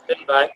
Goodbye.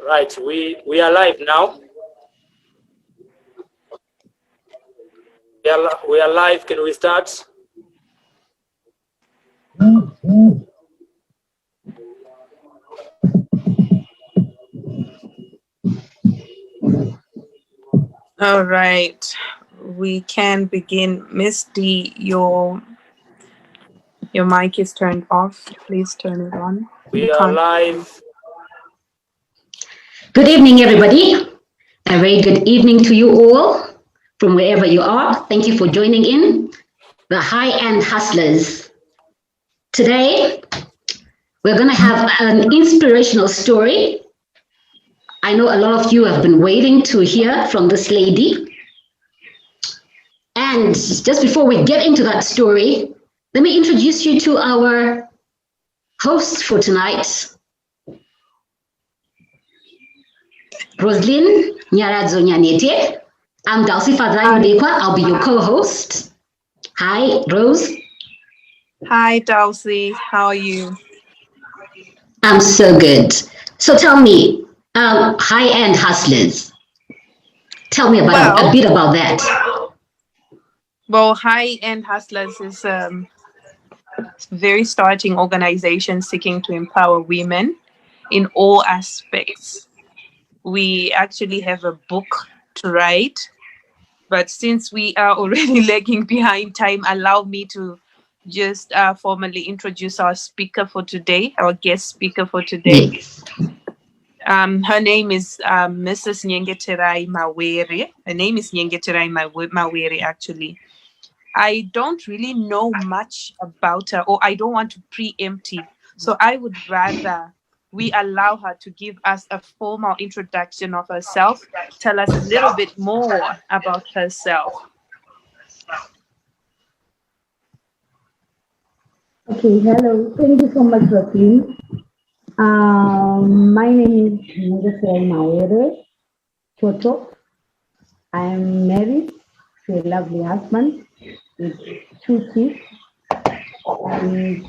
Right, we are live now. We are live. Can we start? All right, we can begin. Miss D, your mic is turned off. Please turn it on. We are live. Good evening, everybody. A very good evening to you all from wherever you are. Thank you for joining in the High-End Hustlers. Today, we're going to have an inspirational story. I know a lot of you have been waiting to hear from this lady. And just before we get into that story, let me introduce you to our host for tonight, Roslyn Nyaradzo Nyanete. I'm Dulcie Fadrai. I'll be your co-host. Hi, Rose. Hi, Dulcie. How are you? I'm so good. So tell me, High-End Hustlers. Tell me about a bit about that. Well, High-End Hustlers is a very starting organization seeking to empower women in all aspects. We actually have a book to write, but since we are already lagging behind time, allow me to just formally introduce our speaker for today, our guest speaker for today. Yes. Her name is Mrs. Nyengeterai Mawere. Her name is Nyengeterai Mawere, actually. I don't really know much about her, or I don't want to preempt it. So I would rather we allow her to give us a formal introduction of herself, tell us a little bit more about herself. Okay, hello. Thank you so much, Roslyn. My name is Nyengeterai Mawere Choto. I'm married to a lovely husband with 2 kids. And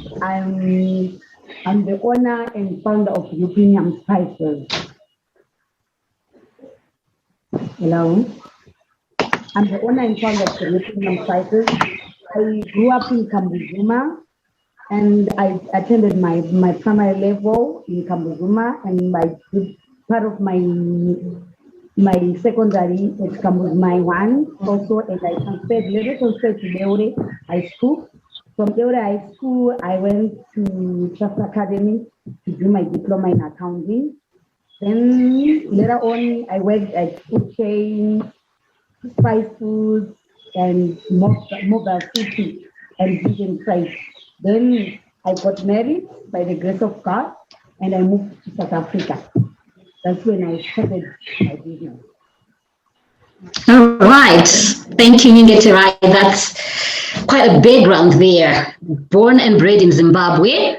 I'm the owner and founder of European Spices. Hello. I'm the owner and founder of European Spices. I grew up in Kambuzuma, and I attended my primary level in Kambuzuma, and part of my my secondary at Kamuzmai 1 also, and I later transferred to Mawere High School. From Mawere High School, I went to Trust Academy to do my diploma in accounting. Then later on, I worked at food chains, spice foods, and mobile food and vegan fries. Then I got married by the grace of God, and I moved to South Africa. That's when I started my business. All right. Thank you, Nyengeterai. That's quite a background there. Born and bred in Zimbabwe.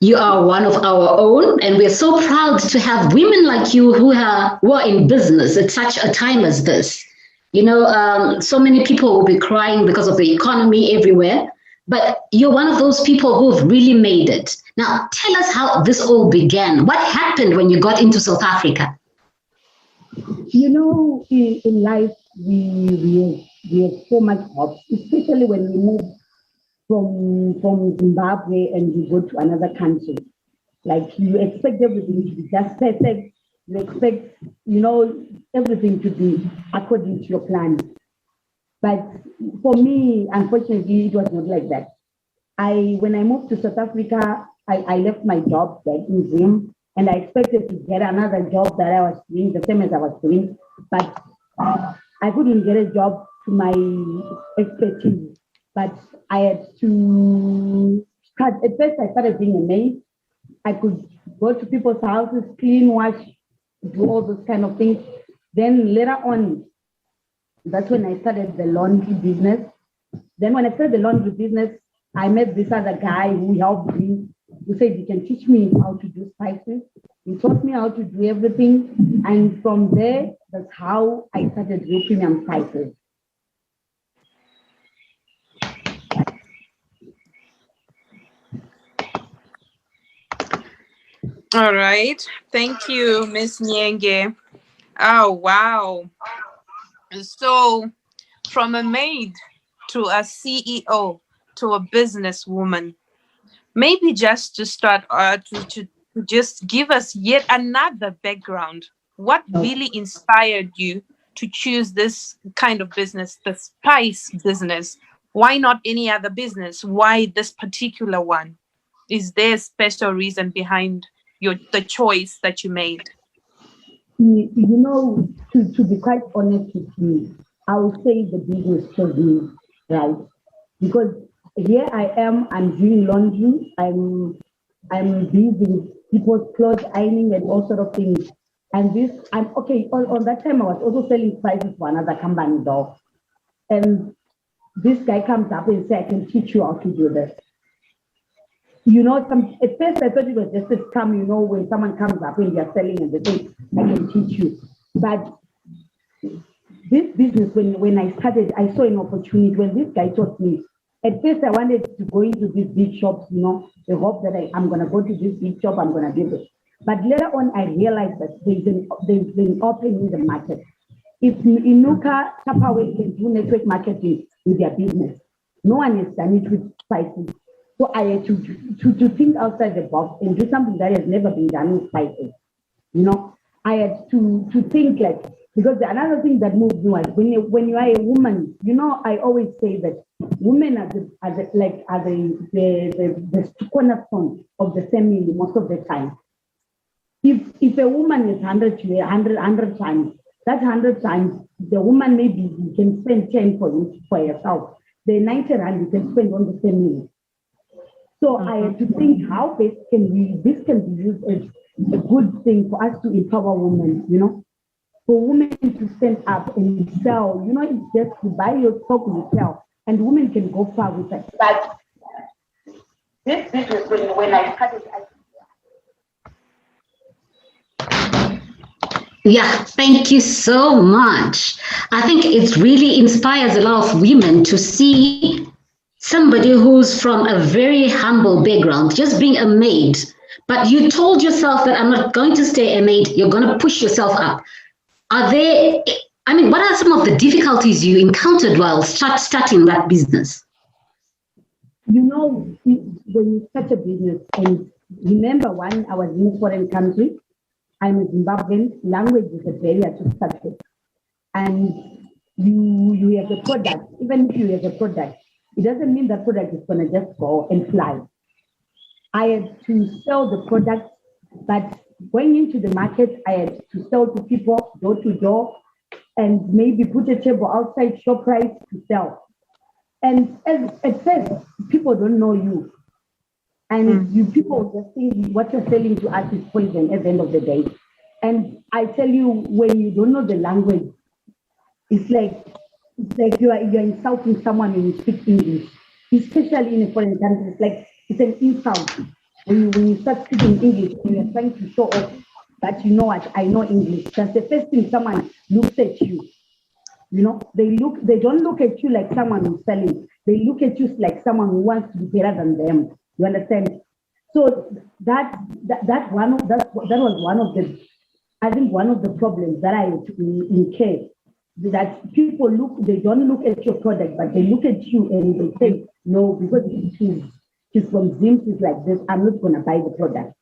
You are one of our own, and we're so proud to have women like you who are in business at such a time as this. You know, so many people will be crying because of the economy everywhere, but you're one of those people who've really made it. Now, tell us how this all began. What happened when you got into South Africa? You know, in life, we have so much hope, especially when we move from Zimbabwe and you go to another country. Like, you expect everything to be just perfect. You expect, you know, everything to be according to your plan. But for me, unfortunately, it was not like that. When I moved to South Africa, I left my job back in Zim, and I expected to get another job that I was doing, the same as I was doing, but I couldn't get a job to my expertise. But I had to start. At first, I started being a maid. I could go to people's houses, clean, wash, do all those kind of things. Then later on, that's when I started the laundry business. Then when I started the laundry business, I met this other guy who helped me, who said he can teach me how to do spices. He taught me how to do everything. And from there, that's how I started Real Premium Spices. All right. Thank you, Miss Nyenge. Oh, wow. So, from a maid to a CEO to a businesswoman, maybe just to start to just give us yet another background. What really inspired you to choose this kind of business, the spice business? Why not any other business? Why this particular one? Is there a special reason behind the choice that you made? You know, to be quite honest with you, I would say the business chose me, right? Because here I am, I'm doing laundry, I'm busy with people's clothes, ironing and all sort of things. And this, I'm okay, on that time I was also selling spices for another company though. And this guy comes up and says, I can teach you how to do this. You know, at first I thought it was just a scam, you know, when someone comes up and they're selling and they say, I can teach you. But this business, when I started, I saw an opportunity. When this guy taught me, at first I wanted to go into these big shops, you know, the hope that I'm going to go to this big shop, I'm going to do this. But later on, I realized that there's an opening in the market. If Inuka Tupperware can do network marketing with their business, no one has done it with spices. So I had to think outside the box and do something that has never been done with spices. You know, I had to think like, because another thing that moved me was when you are a woman, you know, I always say that women are the cornerstone of the family most of the time. If a woman is 100 times, that 100 times, the woman maybe can spend 10 for herself. The 90 rand you can spend on the family. So I had to think how this can be used as a good thing for us to empower women, you know, for women to stand up and sell. You know, it's just to buy your stock and sell, and women can go far with it. But this business, when I started, Yeah, thank you so much. I think it really inspires a lot of women to see somebody who's from a very humble background, just being a maid. But you told yourself that I'm not going to stay a maid, you're going to push yourself up. What are some of the difficulties you encountered while starting that business? You know, when you start a business, and remember I was in a foreign country, I'm a Zimbabwean. Language is a barrier to success. And you have a product. Even if you have a product, it doesn't mean that product is going to just go and fly. I had to sell the product, but going into the market, I had to sell to people door to door and maybe put a table outside ShopRite to sell. And at first, people don't know you. And you people just think what you're selling to us is poison at the end of the day. And I tell you, when you don't know the language, it's like you're insulting someone when you speak English, especially in a foreign country. It's an insult when you start speaking English and you're trying to show off that you know what, I know English. That's the first thing someone looks at you. You know, they don't look at you like someone who's selling. They look at you like someone who wants to be better than them. You understand? So that was one of the problems that I incurred. That people they don't look at your product, but they look at you and they say, no, because she's from Zim, she's like this, I'm not gonna buy the product.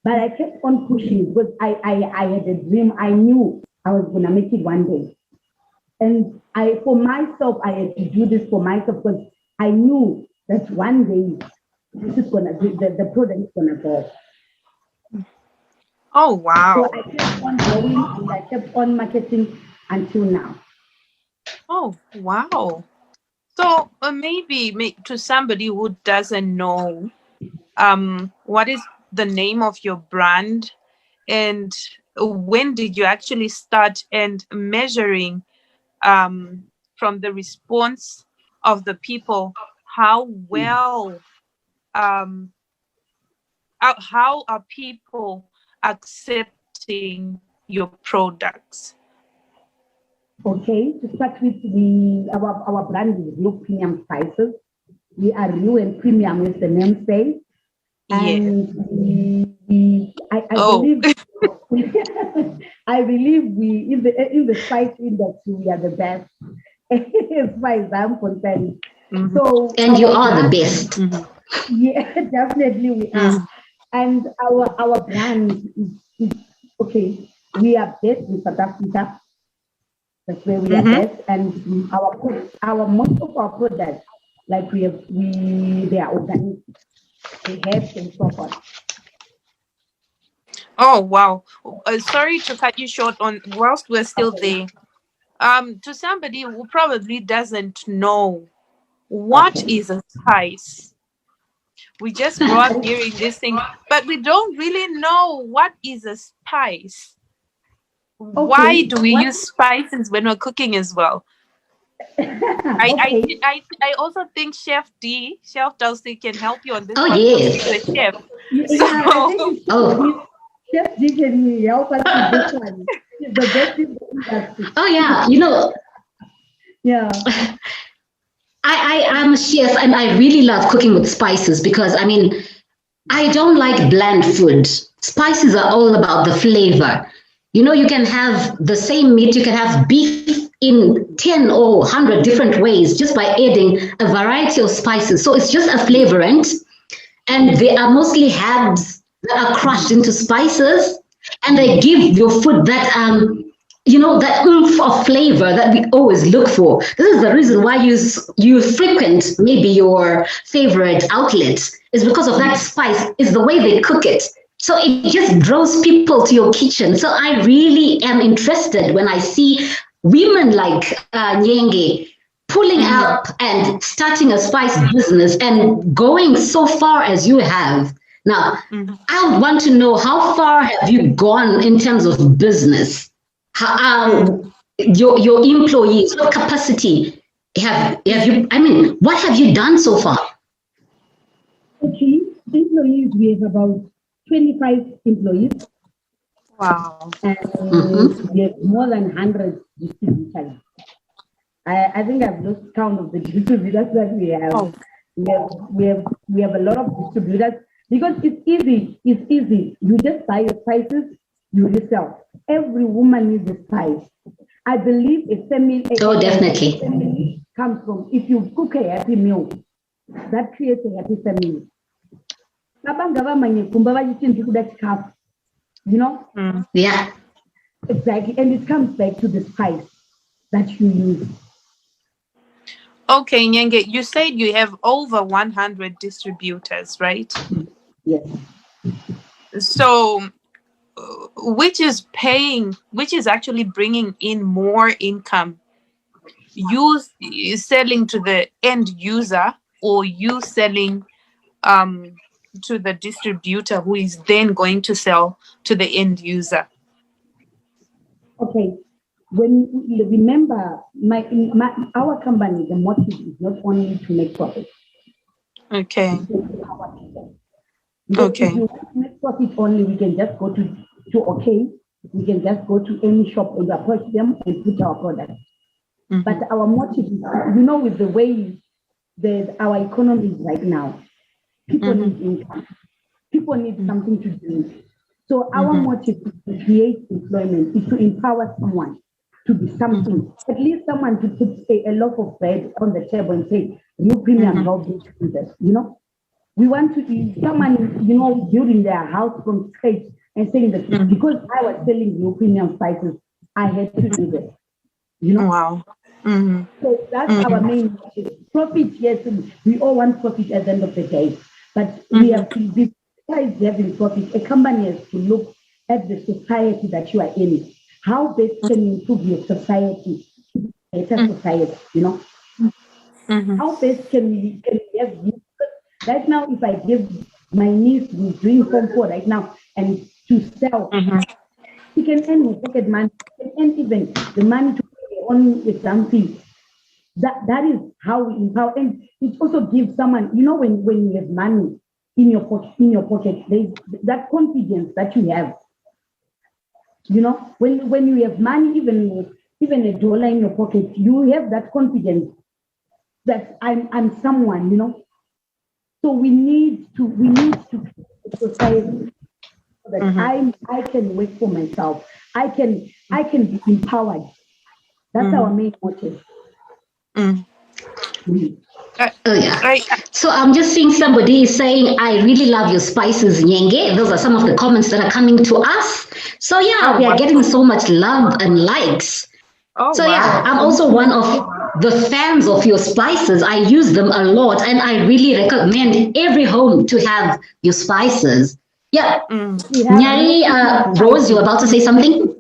But I kept on pushing because I had a dream. I knew I was gonna make it one day. And for myself, I had to do this for myself because I knew that one day the product is gonna go. Oh wow! So I kept on going and I kept on marketing until now. Oh wow! So maybe to somebody who doesn't know, what is the name of your brand, and when did you actually start, and measuring from the response of the people, how well how are people accepting your products? Okay, to start with, our brand is Real Premium Spices. We are real and premium, as the name says. And I believe we in the spice industry we are the best as far as I'm concerned. Mm-hmm. So you are the best. Mm-hmm. Yeah, definitely we are. And our brand is okay. We are based in South Africa. That's where we are based, and our most of our products, like they are organic. They have and so forth. Oh wow! Sorry to cut you short on whilst we're still there. To somebody who probably doesn't know what is a spice, we just grew up hearing this thing, but we don't really know what is a spice. Okay. Why do we use spices when we're cooking as well? I also think Chef Dulcie can help you on this. Oh yes, the chef. Chef D can help us with this one. It's the best in the industry. Oh yeah, you know. Yeah. I'm a chef and I really love cooking with spices because I don't like bland food. Spices are all about the flavor. You know, you can have the same meat, you can have beef in 10 or 100 different ways just by adding a variety of spices. So it's just a flavorant, and they are mostly herbs that are crushed into spices, and they give your food that that oomph of flavor that we always look for. This is the reason why you frequent maybe your favorite outlets, is because of that spice, is the way they cook it. So it just draws people to your kitchen. So I really am interested when I see women like Nyenge pulling up and starting a spice business and going so far as you have. Now, I would want to know, how far have you gone in terms of business? How your employees, what capacity have you? What have you done so far? Okay, employees, we have about 25 employees. Wow. And we have more than 100 distributors. I think I've lost count of the distributors that we have. Oh. We have a lot of distributors because it's easy. It's easy. You just buy your spices, you resell. Every woman needs a spice. I believe a family. Definitely. A family comes from, if you cook a happy meal, that creates a happy family. You know? Yeah. Exactly. And it comes back to the spice that you use. Okay, Nyenge, you said you have over 100 distributors, right? Yes. So, which is actually bringing in more income? You selling to the end user, or you selling to the distributor who is then going to sell to the end user? Okay. When you remember our company, the motive is not only to make profit. Okay. It's to empower people. Because Okay. if you want to make profit only, we can just go to OK. We can just go to any shop and approach them and put our product. But our motive is, with the way our economy is right now, people need income. People need something to do. So our motive is to create employment, is to empower someone to be something. At least someone to put a loaf of bread on the table and say, "You premium help me to do this." We want to be someone, building their house from scratch and saying that because I was selling new premium spices, I had to do this. Wow. So that's our main motive. Profit, yes, we all want profit at the end of the day, but we have to, besides having profit, a company has to look at the society that you are in. How best can you improve your society, better society, How best can we have you? Right now, if I give my niece who's doing home for right now and to sell, she can earn her pocket money, she can earn even the money to pay her own exam fees. That is how we empower, and it also gives someone, when you have money in your pocket, there's that confidence that you have. When you have money, even $1 in your pocket, you have that confidence that I'm someone. So we need to create a society so that I can work for myself. I can be empowered. That's our main motive. Oh yeah. So I'm just seeing somebody is saying, "I really love your spices, Nyenge." Those are some of the comments that are coming to us. So yeah, we are getting so much love and likes. So yeah, I'm also one of the fans of your spices. I use them a lot, and I really recommend every home to have your spices. Yeah. Nyari, Rose, you're about to say something?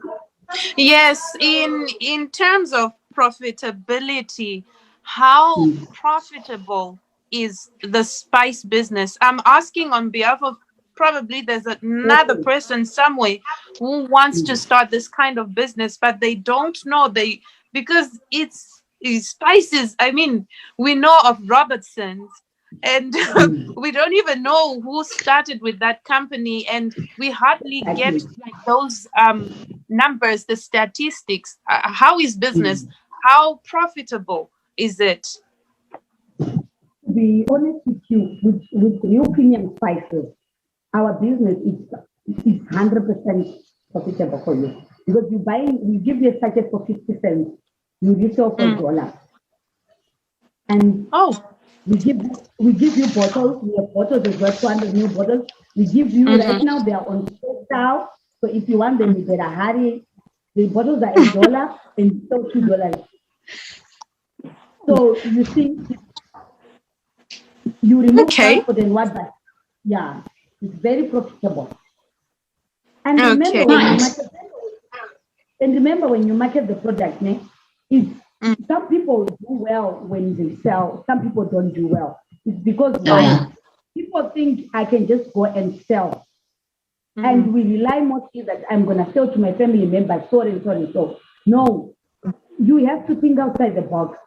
Yes, in terms of profitability, how profitable is the spice business? I'm asking on behalf of, probably there's another person somewhere who wants to start this kind of business, but they don't know, because it's spices. I mean, we know of Robertson's, and we don't even know who started with that company, and we hardly get like those numbers, the statistics. How is business? How profitable is it? To be honest with you, with real premium spices, our business is 100% profitable for you, because we give you a packet for 50 cents, you resell for $1, and we give you bottles. We have bottles as well, 200 new bottles. We give you right now. They are on sale, so if you want them, you better hurry. The bottles are $1 and so $2. So you see, you remove transport and what, but yeah, it's very profitable. And remember when you market the product, some people do well when they sell, some people don't do well. It's because people think I can just go and sell. And we rely mostly that I'm going to sell to my family members, so. No, you have to think outside the box.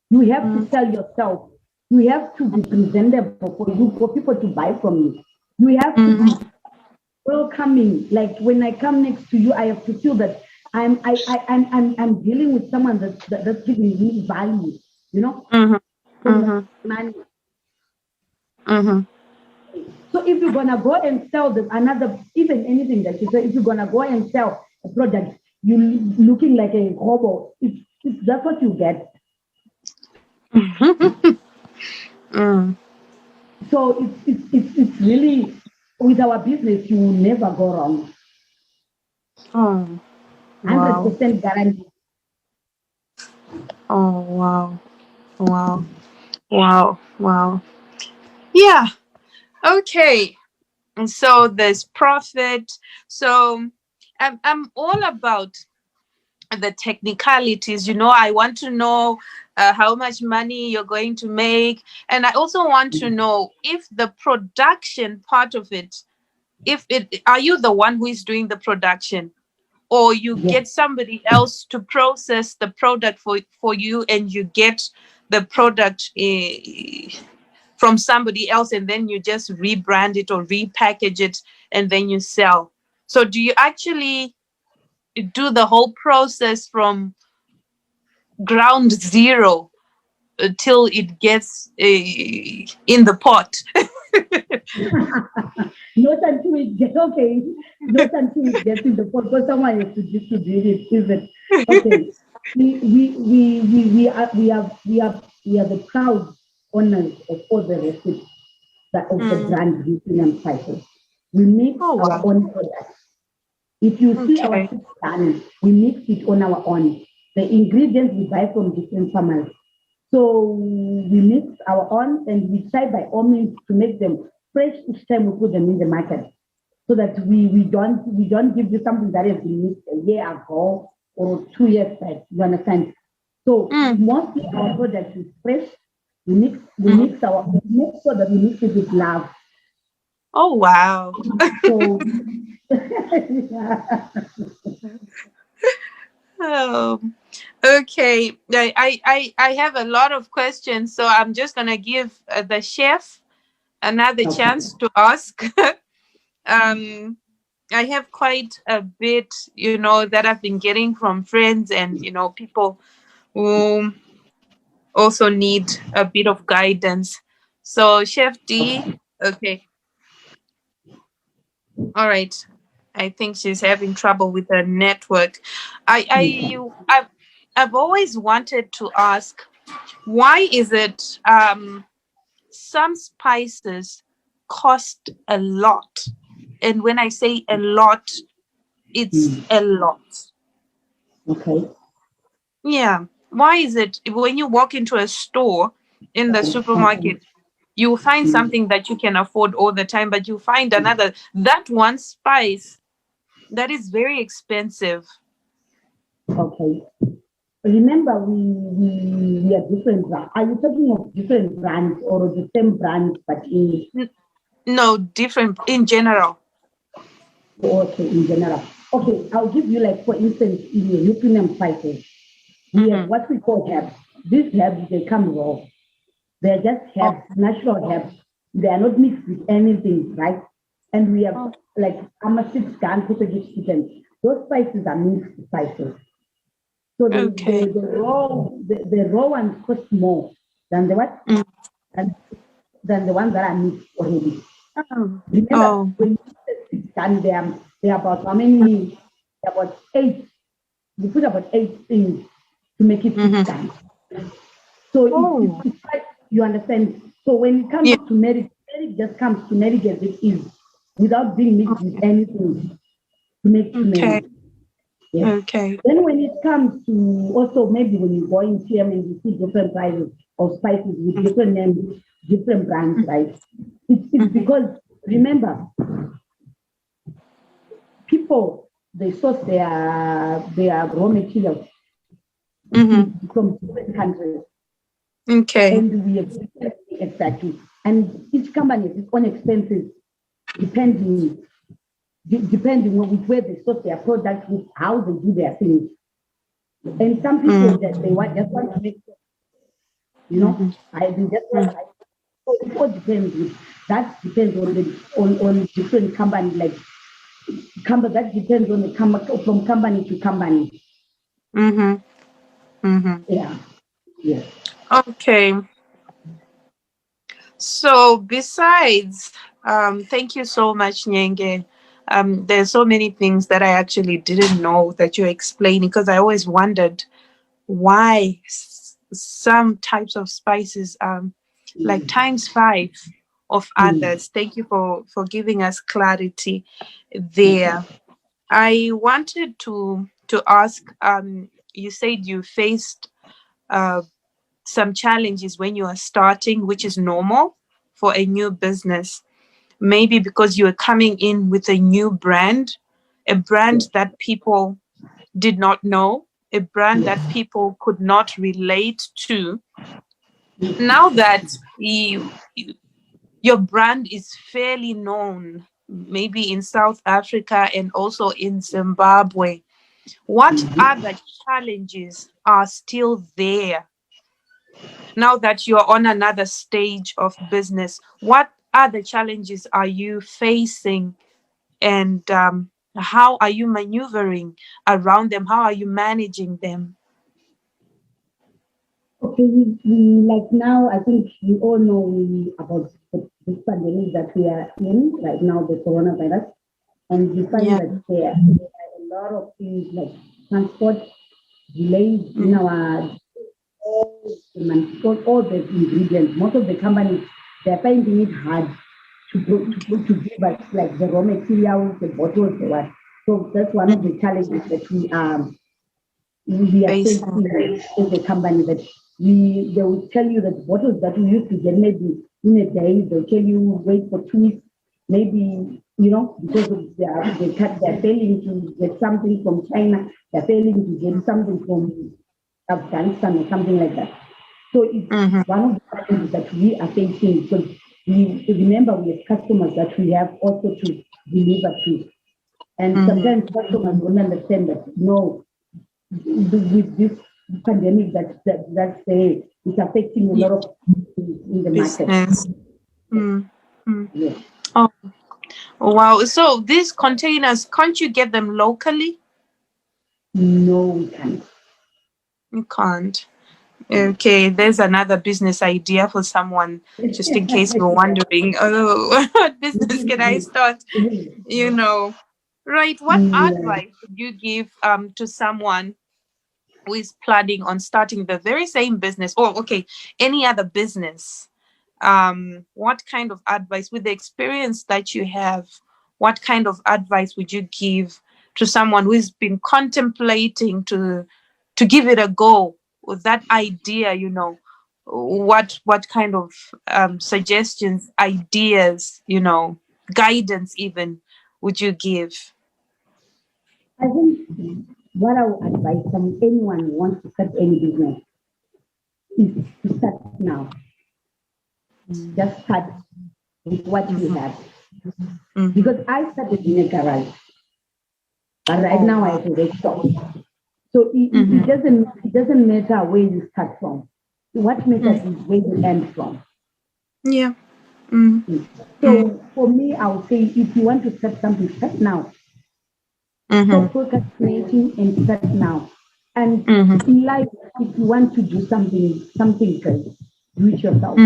You have to sell yourself. You have to be presentable for people to buy from you. You have to be welcoming. Like when I come next to you, I have to feel that I'm dealing with someone that's giving me value, money. So if you're gonna go and sell them even anything that you say, if you're gonna go and sell a product, you looking like a hobo, that's what you get. So it's really, with our business, you will never go wrong. Oh, wow. 100% guaranteed. Oh, wow. Wow. Wow. Wow. Yeah. Okay. And so there's profit. So I'm all about the technicalities. I want to know how much money you're going to make. And I also want to know if the production part of it, are you the one who is doing the production? Or you Yes. get somebody else to process the product for you, and you get the product from somebody else, and then you just rebrand it or repackage it, and then you sell. So do you actually do the whole process from ground zero till it gets in the pot? Not until it gets okay. Not until it gets in the pot, because someone has to distribute it, is it? Okay. We are the proud owners of all the receipts of the brand Lithium Cycle. We make our own products. If you see our Okay. done, we mix it on our own. The ingredients we buy from different farmers. So we mix our own, and we try by all means to make them fresh each time we put them in the market, so that we don't give you something that has been mixed a year ago or 2 years back. You understand? So mostly our product is fresh. We make sure that we mix it with love. Oh, wow. So Okay. I have a lot of questions, so I'm just gonna give the chef another chance to ask. I have quite a bit, that I've been getting from friends and people who also need a bit of guidance. So, Chef D, okay, all right. I think she's having trouble with her network. I've always wanted to ask, why is it some spices cost a lot, and when I say a lot, it's a lot. okay. Yeah. Why is it when you walk into a store in the supermarket, you find something that you can afford all the time, but you find that one spice that is very expensive? Okay. Remember, we are different brands. Are you talking of different brands or the same brand but in? No, different in general. Okay, in general. Okay, I'll give you, like, for instance, in the European spices, we have what we call herbs. These herbs, they come raw. They're just herbs, natural herbs. They are not mixed with anything, right? And we have like amastic, gan, chicken. Those spices are mixed spices. So the raw ones cost more than the what? Than the ones that are mixed already. Remember, when you done them, they're about how many? They're about 8. You put about 8 things to make it done. So it's like, you understand. So when it comes to merit just comes to merit as it is, without being mixed with anything to make turmeric. Yes. Okay. Then when it comes to also, maybe when you go in TM and you see different prices of spices with different names, different brands, right? It's because, remember, people, they source their raw materials from different countries. Okay. And we have exactly. And each company has its own expenses, depending on with where they source their products, with how they do their things. And some people that just want to make, they just want. So it all depends. That depends on different companies. Like that depends on the from company to company. Yeah. Yes. Okay. So besides, thank you so much, Nyenge. There's so many things that I actually didn't know that you're explaining, because I always wondered why some types of spices like times 5 of others. Thank you for giving us clarity there. I wanted to ask. You said you faced some challenges when you are starting, which is normal for a new business. Maybe because you are coming in with a new brand, a brand that people did not know, a brand that people could not relate to. Now that your brand is fairly known, maybe in South Africa and also in Zimbabwe, what other challenges are still there now that you're on another stage of business? What other challenges are you facing, and how are you maneuvering around them? How are you managing them? Okay, like now, I think we all know about this pandemic that we are in right now, the coronavirus, and we find that there are a lot of things like transport delays in our all the ingredients. Most of the companies, they're finding it hard to give us like the raw materials, the bottles, the what. So that's one of the challenges that we are facing as a company, that they will tell you that bottles that we used to get maybe in a day, they'll tell you wait for 2 weeks, maybe, because of they're failing to get something from China, they're failing to get something from Afghanistan or something like that. So it's one of the challenges that we are facing, because we remember we have customers that we have also to deliver to. And sometimes customers don't understand that, no, with this pandemic that's it's affecting a lot of people in the market. Yes. Oh, wow. So these containers, can't you get them locally? No, we can't. You can't. Okay, there's another business idea for someone, just in case you're wondering, oh, what business can I start? Right. What advice would you give to someone who is planning on starting the very same business, or any other business? What kind of advice, with the experience that you have, what kind of advice would you give to someone who's been contemplating to give it a go with that idea? What kind of suggestions, ideas, guidance even would you give? I think what I would advise anyone who wants to start any business is to start now. Just start with what you have. Because I started in a garage, but right now I have a restaurant. So it doesn't matter where you start from. What matters is where you end from. Yeah. So for me, I would say, if you want to start something, start now. Stop procrastinating and start now. And in life, if you want to do something great, do it yourself.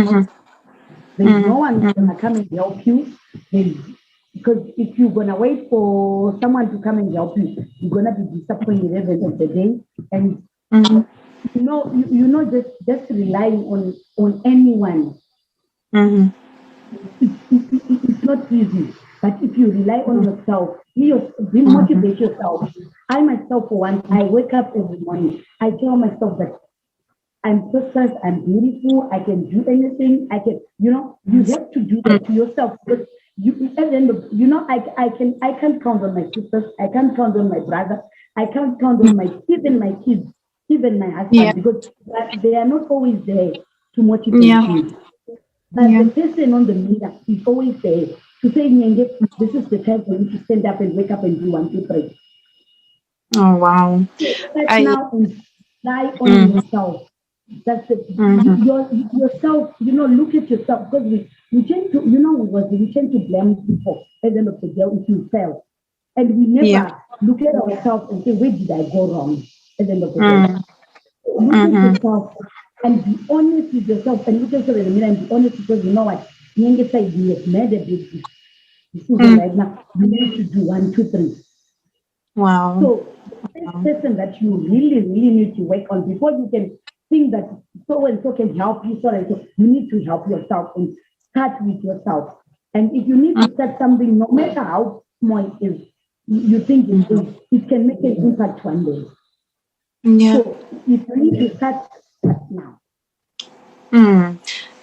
There's no one who's gonna come and help you. Because if you're gonna wait for someone to come and help you, you're gonna be disappointed at the end of the day. And just relying on anyone. It's not easy. But if you rely on yourself, motivate yourself. I myself, for one, I wake up every morning. I tell myself that I'm perfect, I'm beautiful, I can do anything. I can, you have to do that to yourself. Because at the end of, I can't count on my sisters, I can't count on my brother, I can't count on even my kids, even my husband, because they are not always there to motivate me. But the person on the mirror is always there to say, Nyenge, this is the time for you to stand up and wake up and do 1, 2, 3. Oh, wow. Now rely on yourself. That's it. Yourself, look at yourself, because we tend to, we tend to blame people at the end of the day if you fail. And we never look at ourselves and say, where did I go wrong at the end of the day? Look at yourself and be honest with yourself, and look at yourself in the mirror and be honest, because you know what? Nyengeterai, you have made a big decision right now. You need to do 1, 2, 3. Wow. So this person that you really, really need to work on before you can think that so and so can help you, you need to help yourself and start with yourself. And if you need to start something, no matter how small it is, you think it can make an impact one day. Yeah. So if you need to start now.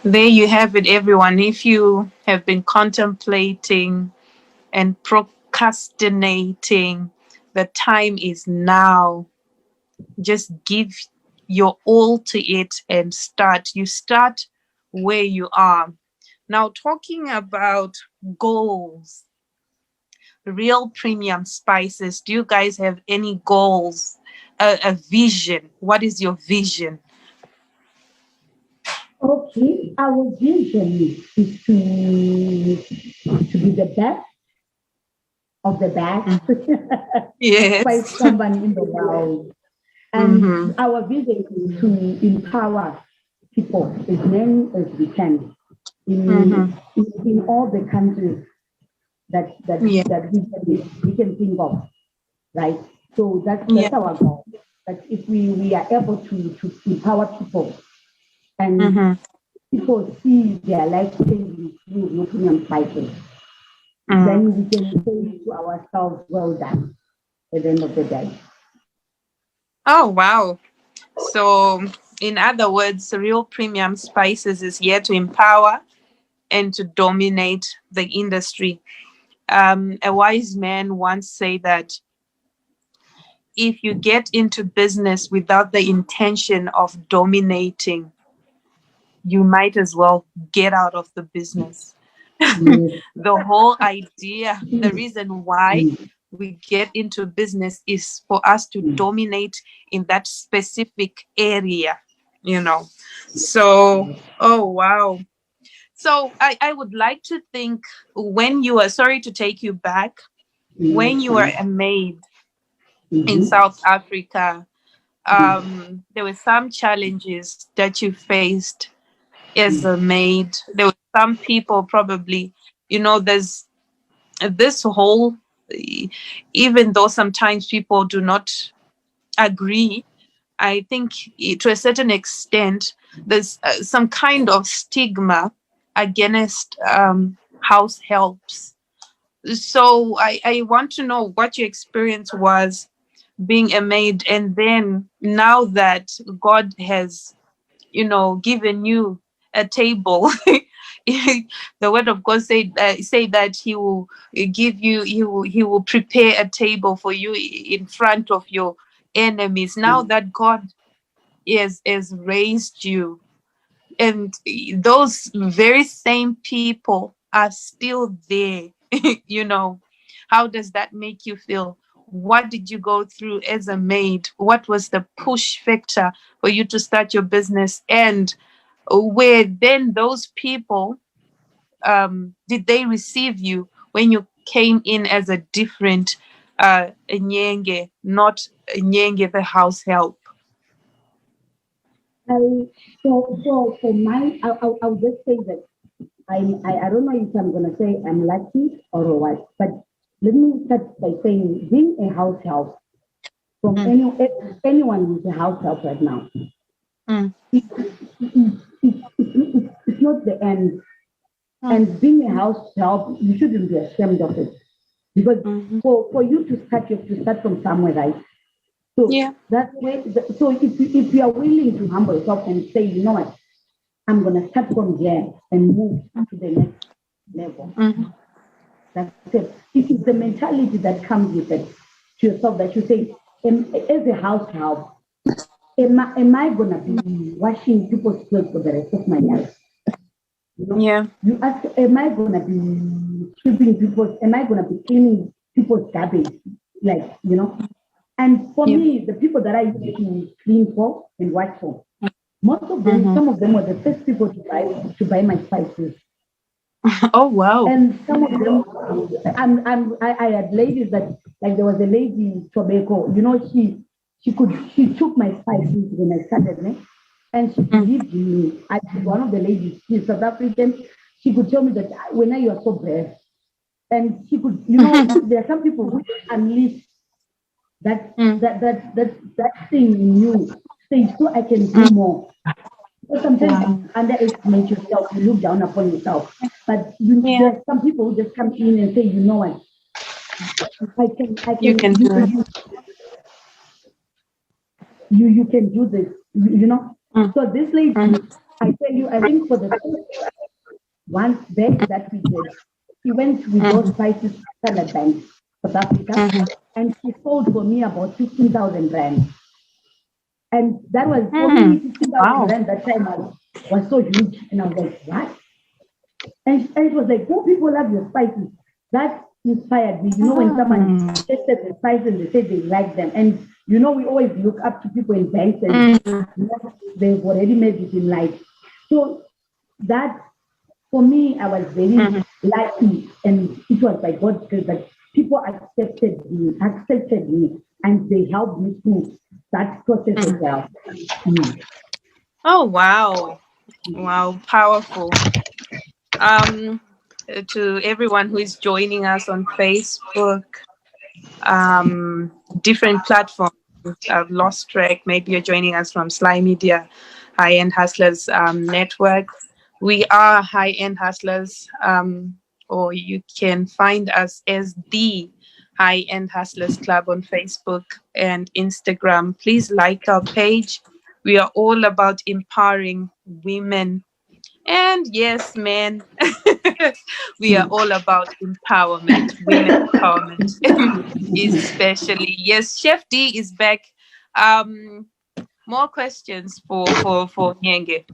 There you have it, everyone. If you have been contemplating and procrastinating, the time is now. Just give your all to it and start. You start where you are. Now, talking about goals, real premium spices, do you guys have any goals? A vision? What is your vision? Okay, our vision is to be the best of the best Yes. by someone in the world. And our vision is to empower people as many as we can in all the countries that we can think of, right? So that's our goal. That if we are able to empower people and people see their life changing through no premium spices, then we can say to ourselves, well done at the end of the day. Oh, wow. So, in other words, real premium spices is here to empower and to dominate the industry. A wise man once said that if you get into business without the intention of dominating, you might as well get out of the business. The whole idea, the reason why we get into business is for us to dominate in that specific area, So, oh, wow. So I would like to think when you are, sorry to take you back, when you were a maid in South Africa, there were some challenges that you faced as a maid. There were some people probably, there's this whole, even though sometimes people do not agree, I think to a certain extent, there's some kind of stigma against house helps. So I want to know what your experience was being a maid, and then now that God has, given you a table, the word of God say that He will give you, He will prepare a table for you in front of your enemies. Now that God has raised you, and those very same people are still there, how does that make you feel? What did you go through as a maid? What was the push factor for you to start your business? And where then those people, did they receive you when you came in as a different Nyenge, not Nyenge the house help? So for mine, I'll just say that I don't know if I'm gonna say I'm lucky or what, but let me start by saying being a house help from anyone who's a house help right now, it's not the end. And being a house help, you shouldn't be ashamed of it, because for you to start, you have to start from somewhere, right? So that's where. So if you are willing to humble yourself and say, you know what, I'm gonna start from here and move to the next level. That's it. It is the mentality that comes with it to yourself, that you say, as a house help, am I gonna be washing people's clothes for the rest of my life? You ask, am I gonna be sweeping people's? Am I gonna be cleaning people's garbage? And for me, the people that I used to clean for and watch for, most of them, some of them were the first people to buy my spices. Oh, wow. And some of them, I had ladies that, like there was a lady in Tobacco, she took my spices when I started, and she believed in me. One of the ladies, she's South African, she could tell me that when you are so brave. And she could, there are some people who unleash that thing in you, say, so I can do more. But sometimes you underestimate yourself, you look down upon yourself. But there are some people who just come in and say, you know what, You can do it. You can do this, you know. Mm. So this lady, I tell you, I think for the first one bag that we did, she went with those prices to Standard Bank, South Africa, and she sold for me about 15,000 rand. And that was for me, 15,000 Wow. rand that time was so huge. And I was like, what? And it was like, oh, people love your spices. That inspired me. You know, when someone tested the spices and they said they like them. And, you know, we always look up to people in banks and you know, they've already made it in life. So that, for me, I was very lucky. And it was by God's grace that people accepted me, and they helped me through that process as well. Oh, wow. Wow, powerful. To everyone who is joining us on Facebook, different platforms. I've lost track. Maybe you're joining us from SlyMedia High-End Hustlers Network. We are High-End Hustlers, or you can find us as the High-End Hustlers Club on Facebook and Instagram. Please like our page. We are all about empowering women. And yes, men, we are all about empowerment, women empowerment, especially. Yes, Chef D is back. More questions for Nyenge.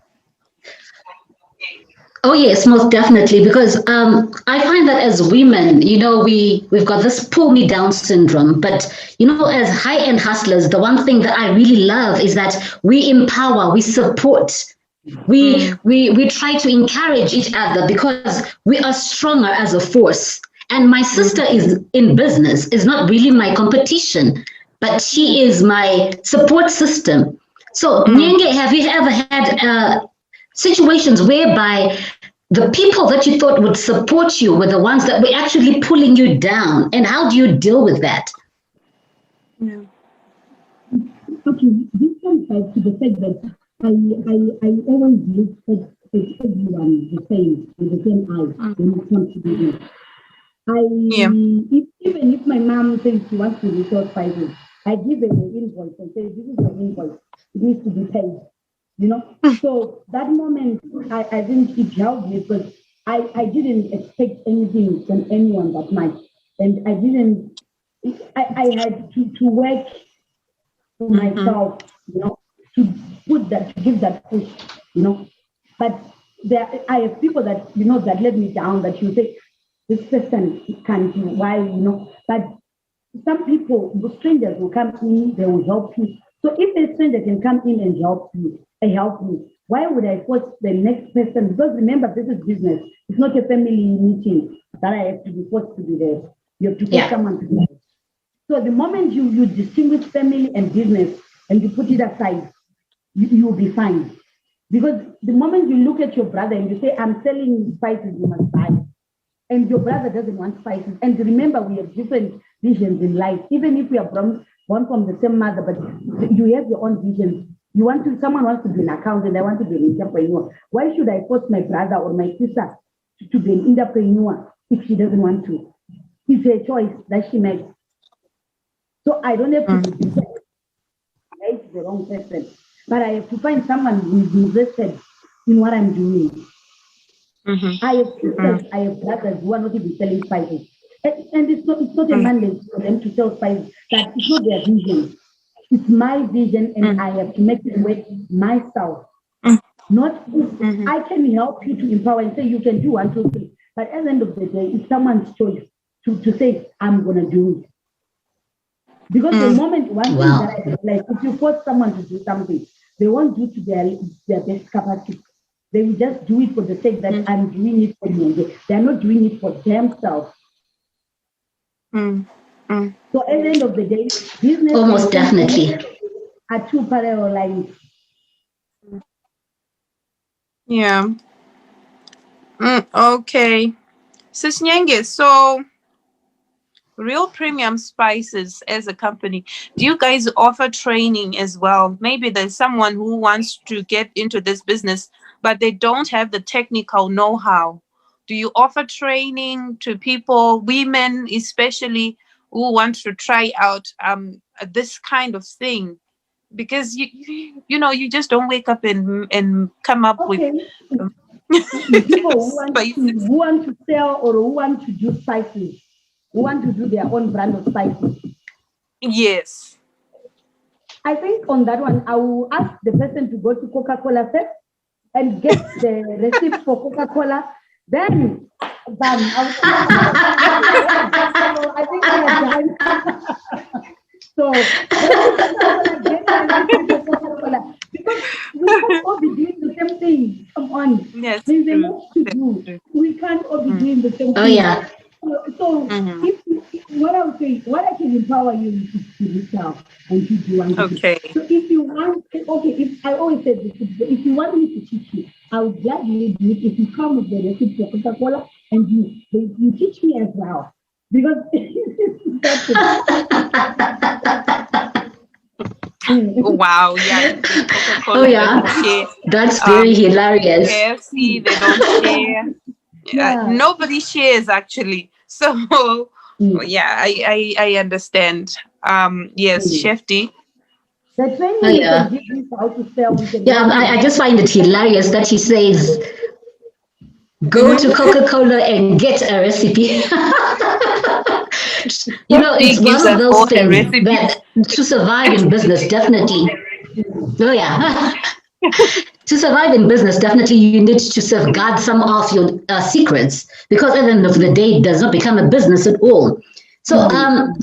Oh yes, most definitely. Because I find that as women, you know, we've got this pull me down syndrome. But you know, as high-end hustlers, the one thing that I really love is that we empower, we support, we try to encourage each other because we are stronger as a force. And my sister is in business, is not really my competition, but she is my support system. So Nyenge, have you ever had situations whereby the people that you thought would support you were the ones that were actually pulling you down? And how do you deal with that? Yeah. Okay, this comes back to the fact that I always look at everyone the same, with the same eyes when it comes to business. Even if my mom says she wants to resource prices, I give her the invoice and say, this is the invoice, it needs to be paid. You know, so that moment, I think it helped me because I didn't expect anything from anyone that much. And I had to work for myself, you know, to give that push, you know. But I have people that, you know, that let me down, that you say, this person can't do, why, you know. But some people, the strangers will come in, they will help you. So if a stranger can come in and help me, why would I force the next person? Because remember, this is business. It's not a family meeting that I have to be forced to be there. You have to force someone to be there. So the moment you distinguish family and business and you put it aside, you'll be fine. Because the moment you look at your brother and you say, I'm selling spices, you must buy. And your brother doesn't want spices. And remember, we have different visions in life. Even if we are born from the same mother, but you have your own visions. Someone wants to be an accountant, I want to be an entrepreneur. Why should I force my brother or my sister to be an entrepreneur if she doesn't want to? It's a choice that she makes. So I don't have to be right, the wrong person. But I have to find someone who is invested in what I'm doing. I have sisters, I have brothers who are not even selling spices. And it's not a mandate for them to sell spices. That it's not their vision. It's my vision, and I have to make it work myself. Not I can help you to empower and say you can do 1, 2, 3. But at the end of the day, it's someone's choice to say, I'm gonna do it. Because the moment one thing that I like, if you force someone to do something, they won't do to their best capacity. They will just do it for the sake that I'm doing it for you. They're not doing it for themselves. So at the end of the day, business almost definitely are two parallel lines. Yeah. Okay. Sis Nyenge, so Real Premium Spices as a company, do you guys offer training as well? Maybe there's someone who wants to get into this business, but they don't have the technical know-how Do you offer training to people, women especially, who want to try out this kind of thing? Because you just don't wake up and come up with People spices. who want to sell or who want to do spices, who want to do their own brand of spices. Yes. I think on that one, I will ask the person to go to Coca-Cola first and get the receipt for Coca-Cola. Then I think we are done. So Coca-Cola, because we can't all be doing the same thing. Come on. Yes. There's a lot to do. We can't all be doing the same thing. Oh yeah. So if what I would say, what I can empower you is to reach out and to do one thing. Okay. So if you want, if I always say this, if you want me to teach you, I would gladly do it if you come with the recipe for Coca-Cola and you teach me as well. Because that's wow, yeah. Coca-Cola, Oh yeah. That's very hilarious. KFC, they don't share. Nobody shares actually. So yeah, I understand. Yes, Chef D. The training Oh, yeah. you can give how to sell. Yeah, I just find it hilarious that he says, go to Coca-Cola and get a recipe. It's one of those things that to survive in business, definitely. Oh yeah. To survive in business, definitely you need to safeguard some of your secrets, because at the end of the day, it does not become a business at all. So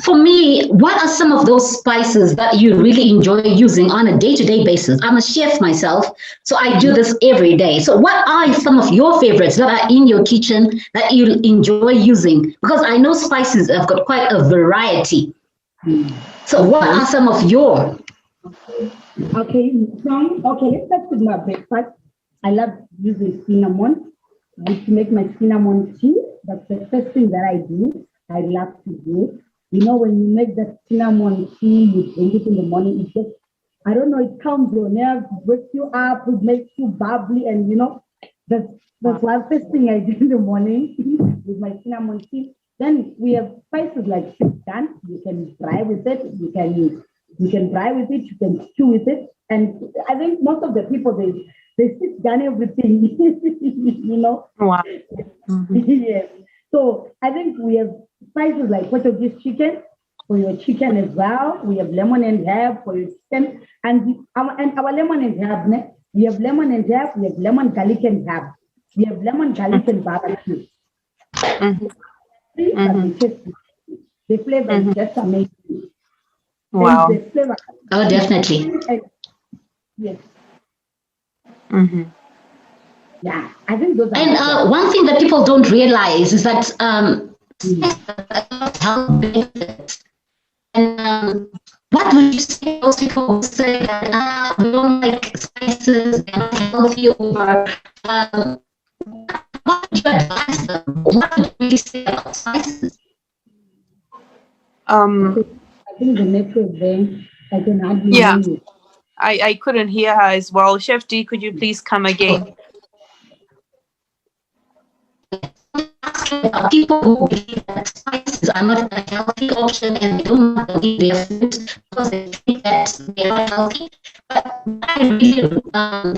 for me, what are some of those spices that you really enjoy using on a day-to-day basis? I'm a chef myself, so I do this every day. So what are some of your favorites that are in your kitchen that you enjoy using? Because I know spices have got quite a variety. So what are some of your? Okay, let's start with my breakfast. I love using cinnamon to make my cinnamon tea. That's the first thing that I do. I love to do. When you make that cinnamon tea, you drink it in the morning, it just, I don't know, it calms your nerves, it wakes you up, it makes you bubbly, and that's one first thing I do in the morning with my cinnamon tea. Then we have spices like dan. You can fry with it, you can fry with it, you can stew with it. And I think most of the people, they sit down everything, Wow. Yes. So I think we have spices like Portuguese chicken for your chicken as well. We have lemon and herb for your chicken. And our lemon and herb, we have lemon and herb, we have lemon, garlic and herb. We have lemon, garlic and barbecue. The flavor is just amazing. Wow. The flavor. Oh, definitely. Yes. Yeah, I think those are. And one thing that people don't realize is that and what would you say those people who say that we don't like spices, they're not healthy, or what would you advise them? What would you really say about spices? I think the network there, I can hardly hear you. I couldn't hear her as well. Chef D, could you please come again? People who believe that spices are not a healthy option and they don't want to eat their foods because they think that they are healthy. But I really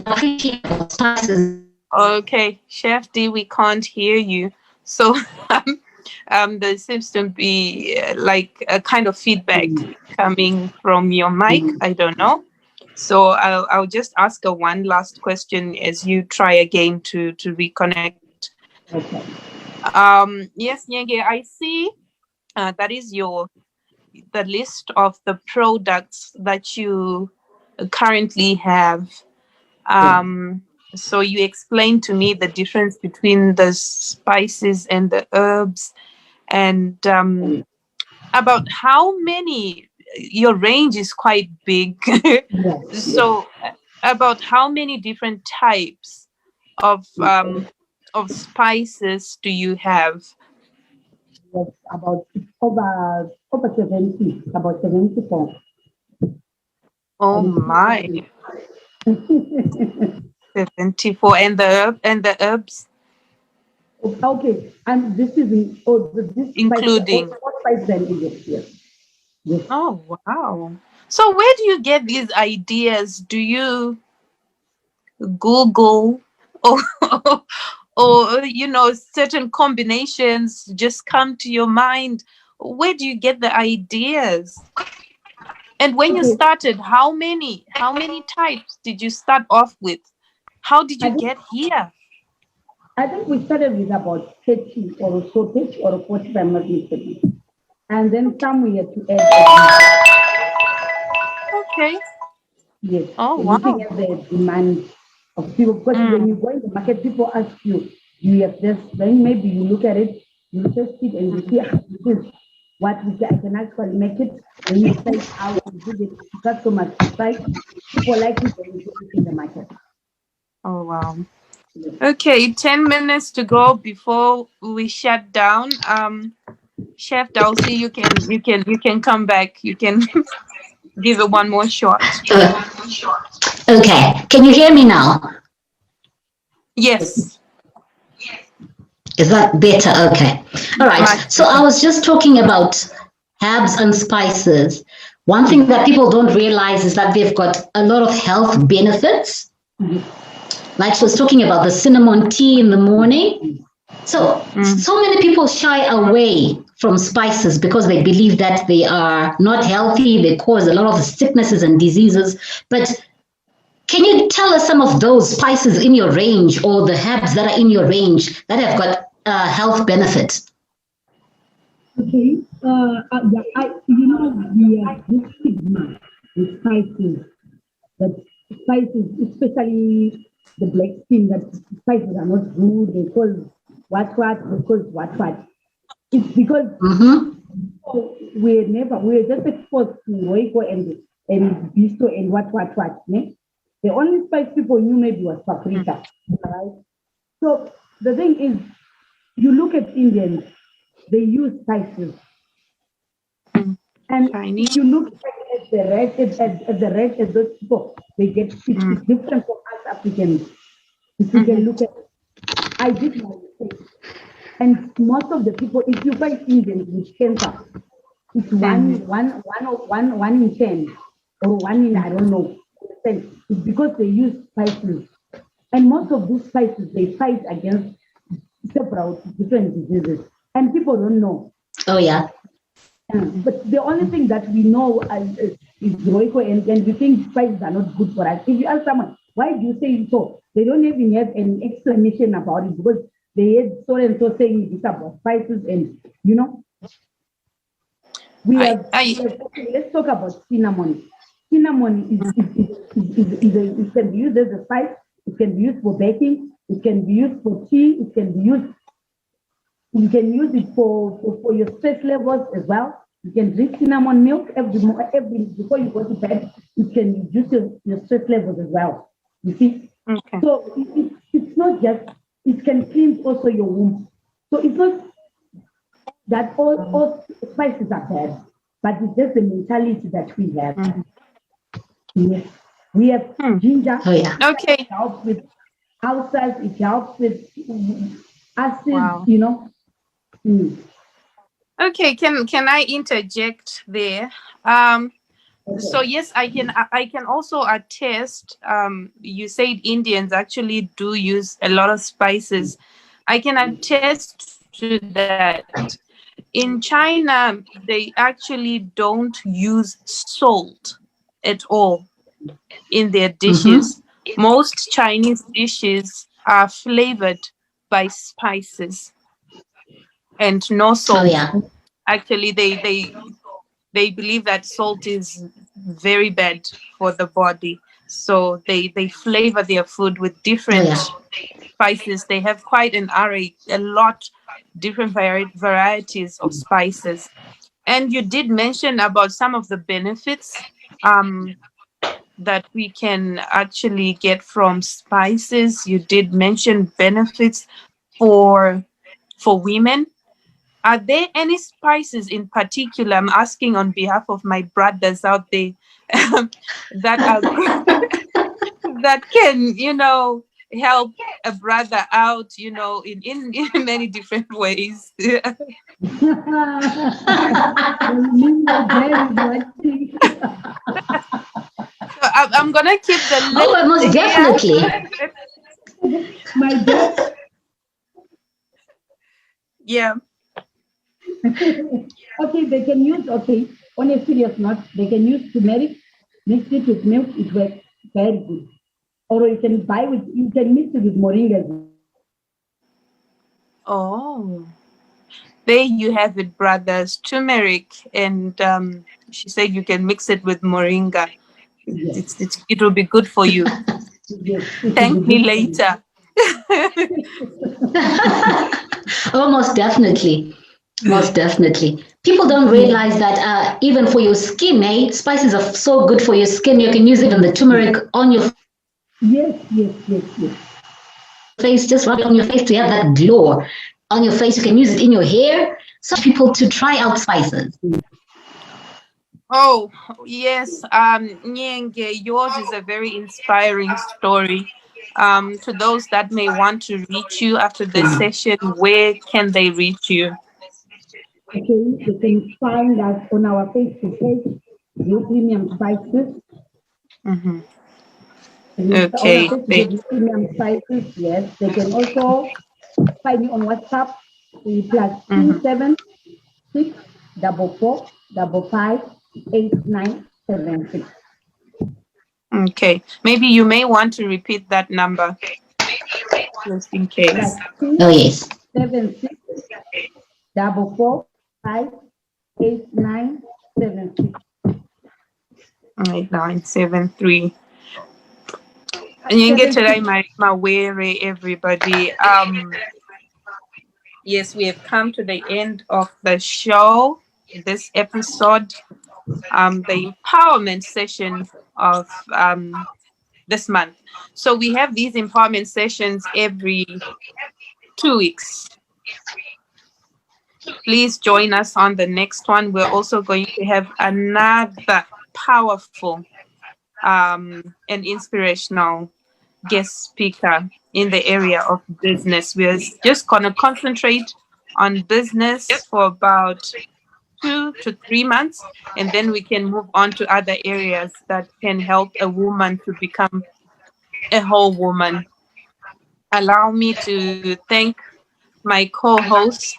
appreciate spices. Okay, Chef D, we can't hear you. So there seems to be like a kind of feedback coming from your mic. I don't know. So I'll just ask her one last question as you try again to reconnect. Okay. Yes, Nyenge, I see that is the list of the products that you currently have. So you explained to me the difference between the spices and the herbs, and about how many, your range is quite big. So about how many different types of spices do you have? Yes, about over 70, about 74. Oh my. 74. And the herbs? Okay, and this is this Including. what spice blend is it? Yes. Yes. Oh, wow. So where do you get these ideas? Do you Google or or certain combinations just come to your mind? Where do you get the ideas? And when you Okay. started, how many types did you start off with? How did I you think get here? I think we started with about 30 or so, 30 or 40 not mistaken. And then some we had to add. Okay. Yes, Oh, looking wow. at the demand of people. Because when you go in the market, people ask you, do you have this? Then maybe you look at it, you test it, and you see, this is what I can actually make it. Then you say how to do it to customers to site. People like it, then you put it in the market. Oh, wow. Yes. Okay, 10 minutes to go before we shut down. Chef Dulcie, you can come back. You can give it one more shot. Okay, can you hear me now? Yes. Is that better? Okay. All right. Much So I was just talking about herbs and spices. One thing that people don't realize is that they've got a lot of health benefits. Like she was talking about the cinnamon tea in the morning. So many people shy away from spices because they believe that they are not healthy. They cause a lot of sicknesses and diseases. But can you tell us some of those spices in your range or the herbs that are in your range that have got health benefits? Okay. Yeah, we have this stigma with spices, that spices, especially the black skin, that spices are not good because because what. It's because we're just exposed to Royco and Bisto and what. Ne? The only spice people knew maybe was paprika, right? So the thing is, you look at Indians, they use spices. And Chinese. if you look at the rest of those people, they get it's different from us Africans. If you can look at, I did my mistake, and most of the people, if you find Indians with cancer, it's one in 10 or one in I don't know. It's because they use spices, and most of these spices they fight against several different diseases, and people don't know. Oh, yeah. But the only thing that we know is Royco, and we think spices are not good for us. If you ask someone, why do you say so? They don't even have an explanation about it because they had so and so saying this about spices, and let's talk about cinnamon. Cinnamon it can be used as a spice. It can be used for baking. It can be used for tea. It can be used. You can use it for your stress levels as well. You can drink cinnamon milk every before you go to bed. It can reduce your stress levels as well. You see? Okay. So it's not just, it can cleanse also your womb. So it's not that all spices are bad, but it's just the mentality that we have. Yes. We have ginger. Oh, yeah. Okay. It helps with ulcers. It helps with acid. Wow. Okay, can I interject there? So yes, I can also attest. You said Indians actually do use a lot of spices. I can attest to that. In China, they actually don't use salt at all in their dishes. Most Chinese dishes are flavored by spices and no salt. Oh, yeah. Actually, they believe that salt is very bad for the body, so they flavor their food with different spices. They have quite an array, a lot different varieties of spices. And you did mention about some of the benefits that we can actually get from spices. You did mention benefits for women. Are there any spices in particular? I'm asking on behalf of my brothers out there that are that can, help a brother out, in many different ways. You mean my dad is watching? So I'm gonna keep the list. Oh, most definitely. My dad. Yeah. Okay, they can use, on a serious note, they can use turmeric, mix it with milk, it works very good. Or you can mix it with moringa. Oh, there you have it, brothers. Turmeric, and she said you can mix it with moringa. Yes. It will be good for you. Yes, Thank me later. Oh, most definitely. Most definitely. People don't realize that even for your skin, spices are so good for your skin. You can use even the turmeric on your Yes. face, just rub it on your face to have that glow on your face. You can use it in your hair. So people to try out spices. Oh, yes. Nyenge, yours is a very inspiring story. To those that may want to reach you after the session, where can they reach you? Okay, you can find us on our Facebook page, View Premium Spices. Mm-hmm. Okay. Okay. Premium Spices, yes. They can also find me on WhatsApp, plus Mhm. 276 44 55 8976. Okay. Maybe you may want to repeat that number just in case. Plus Oh, yes. 276 44 55 8976. 8973. Nyengeterai, Mawere, everybody. Yes, we have come to the end of the show. This episode, the empowerment session of this month. So we have these empowerment sessions every 2 weeks. Please join us on the next one. We're also going to have another powerful and inspirational guest speaker in the area of business. We're just going to concentrate on business for about 2 to 3 months, and then we can move on to other areas that can help a woman to become a whole woman. Allow me to thank my co-host,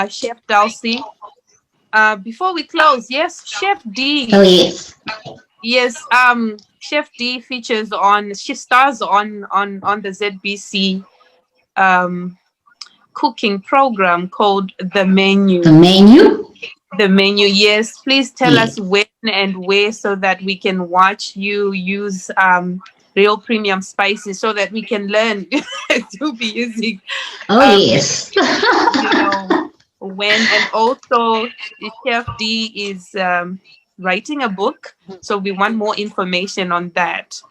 Chef Dulcie. Before we close, yes, Chef D. Oh, yes. Yes, Chef D she stars on the ZBC cooking program called The Menu. The menu? The Menu, yes. Please tell Yes. us when and where so that we can watch you use real premium spices so that we can learn to be using Oh, yes. when. And also Chef D is writing a book, so we want more information on that.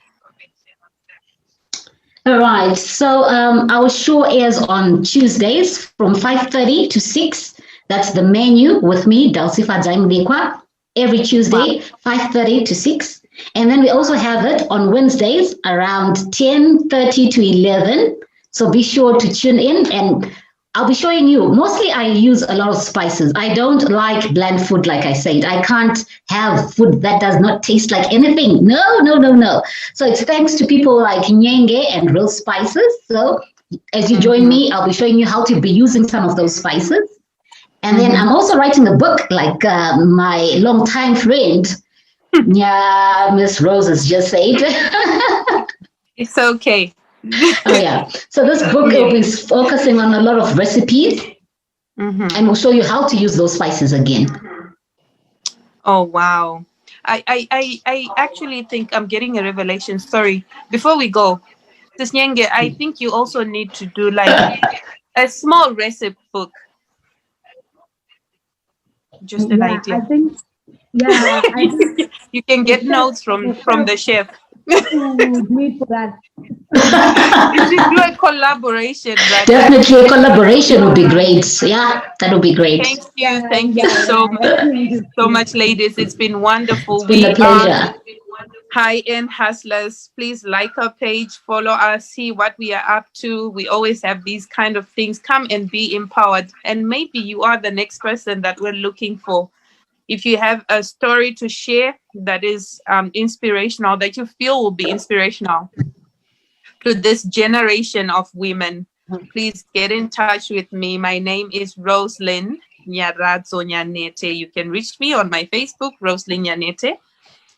All right. So our show airs on Tuesdays from 5:30 to 6. That's The Menu with me, Dulcie Fadzai, every Tuesday, 5:30 to 6. And then we also have it on Wednesdays around 10:30 to 11. So be sure to tune in, and I'll be showing you. Mostly I use a lot of spices. I don't like bland food, like I said. I can't have food that does not taste like anything. No. So it's thanks to people like Nyenge and Real Spices. So as you join me, I'll be showing you how to be using some of those spices. And then I'm also writing a book, like my longtime friend, Miss Rose has just said. It's okay. Oh, yeah. So this book will be focusing on a lot of recipes, and we'll show you how to use those spices again. Oh, wow. I actually think I'm getting a revelation. Sorry. Before we go, Sis Nyenge, I think you also need to do like a small recipe book. Just an idea. I think You can get notes from the chef. Wait for that. You should do a collaboration. Right? Definitely a collaboration would be great. Yeah, that would be great. Thank you so much, ladies. It's been wonderful. It's been a pleasure. high-end hustlers, please like our page, follow us, see what we are up to. We always have these kind of things. Come and be empowered. And maybe you are the next person that we're looking for. If you have a story to share that is inspirational, that you feel will be inspirational to this generation of women, please get in touch with me. My name is Roselyn Nyaradzo Nyanete. You can reach me on my Facebook, Roselyn Nyanete.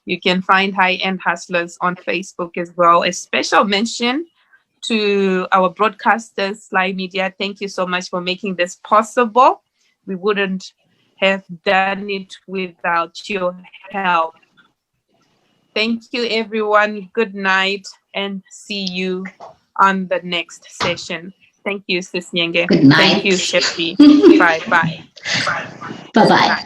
You can find High-End Hustlers on Facebook as well. A special mention to our broadcasters, SlyMedia. Thank you so much for making this possible. We wouldn't have done it without your help. Thank you, everyone. Good night, and see you on the next session. Thank you, Sis Nyenge. Good night. Thank you, Shepi. Bye-bye. Bye-bye.